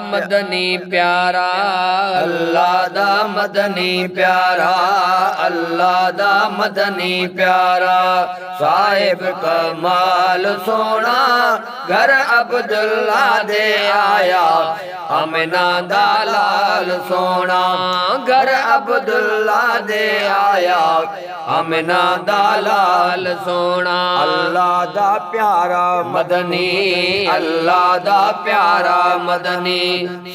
मदनी प्यारा, अल्लाह दा मदनी प्यारा, अल्लाह दा मदनी प्यारा। साहिब कमाल सोना घर अब्दुल्ला दे आया, अमीना दा लाल सोना घर अब्दुल्ला दे आया, अमीना दा लाल सोना। अल्लाह दा प्यारा मदनी, अल्लाह दा प्यारा मदनी।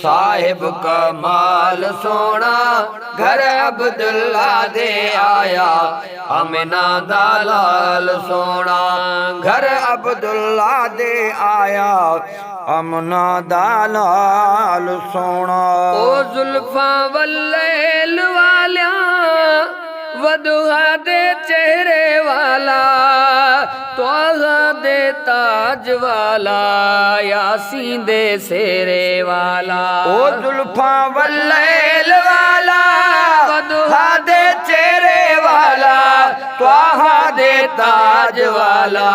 साहिब कमाल सोना घर अब्दुल्ला दे आया, अमीना दा लाल सोना घर अब्दुल्ला दे आया, अमीना दा लाल सोना। ओ जुल्फा वल्लैल वालिया, वदुहा दे चेहरे वाला, त्वाहा दे ताज वाला, यासीन दे सेरे वाला। ओ जुल्फा वल्लैल वाला, वदुहा दे चेहरे वाला, त्वाहा दे ताज वाला,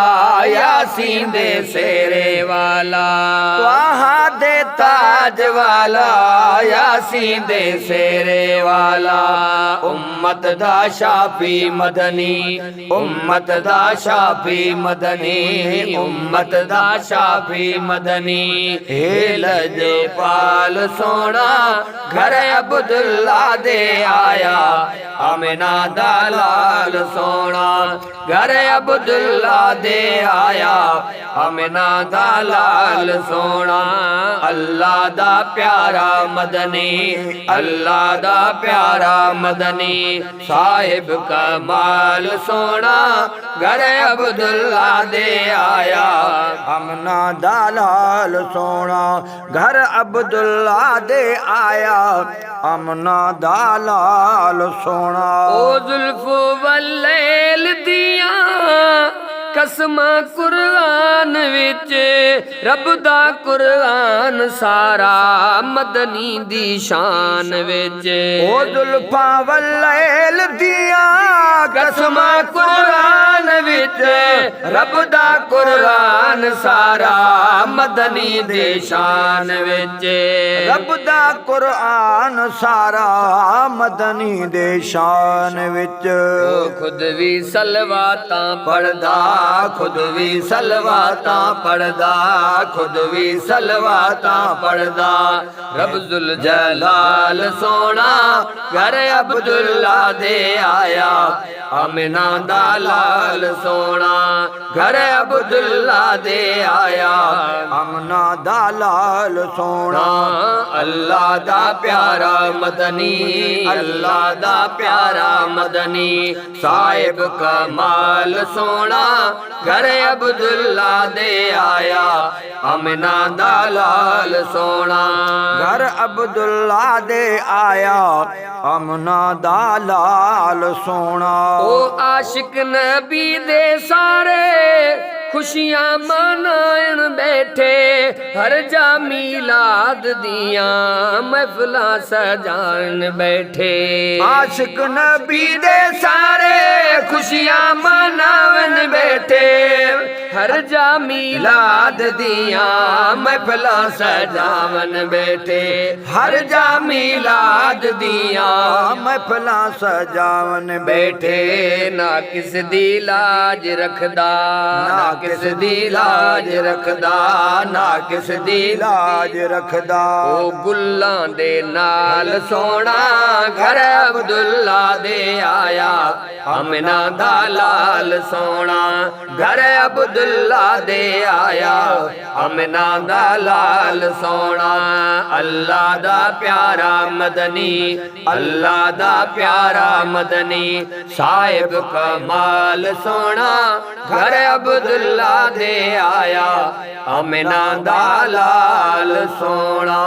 यासीन दे सेरे वाला। त्वाहा दे ताज वाला, यासीन दे सेरे वाला। उम्मत दा शाफी मदनी, उम्मत दा शाफी मदनी, उम्मत दा शाफी मदनी। हेलज पाल सोना घर अब्दुल्ला दे आया, अमीना दा लाल सोना घर अब्दुल्ला दे आया, अमीना दा लाल सोना। अल्लाह दा प्यारा मदनी, अल्लाह दा प्यारा मदनी। साहिब कमाल सोना घर अब्दुल्ला दे आया, अमीना दा लाल सोना घर अब्दुल्ला दे आया, अमीना दा लाल सोना। ओ जुल्फो वल्लैल दिया कसमा कुरान विच, रब दा कुरान सारा मदनी दी शान विच। ओ जुल्फा वल्लैल दिया कसमा कुरान विच, रब दा कुरान सारा मदनी दे शान विच। रब दा कुरान सारा मदनी दे शान विच। खुद भी सलवातां पढ़दा, खुद भी सलवातां पढ़दा, खुद भी सलवातां पढ़दा। रब जुल जलाल सोना घर अब्दुल्ला दे आया, अमीना दा लाल सोना घर अब्दुल्ला दे आया, अमीना दा लाल सोना। अल्लाह दा प्यारा मदनी, अल्लाह दा प्यारा मदनी। साहिब कमाल सोना घर अब्दुल्ला दे आया, अमीना दा लाल सोना घर अब्दुल्ला दे आया, अमीना दा लाल सोना। ओ आशिक नबी दे सारे खुशियां मनायण बैठे, हर जा मीलाद दिया महफिला सजान बैठे। आशिक नबी दे सारे खुशियां मनावन बैठे, हर जा मीलाद दिया महफिला सजावन बैठे, हर जा मीलाद दिया महफिला सजावन बैठे। ना किस दी लाज रखदा, ना किस दी लाज रखदा, ना किस दी लाज रखदा। ओ गुल्लां दे नाल सोना घर अब्दुल्ला दे आया, अमीना दा लाल सोना घर अब्दुल्ला दे आया, अमीना दा लाल सोना। अल्लाह दा प्यारा मदनी, अल्लाह दा प्यारा मदनी। साहिब कमाल सोना घर अब्दुल्ला दे आया, अमीना दा लाल सोना।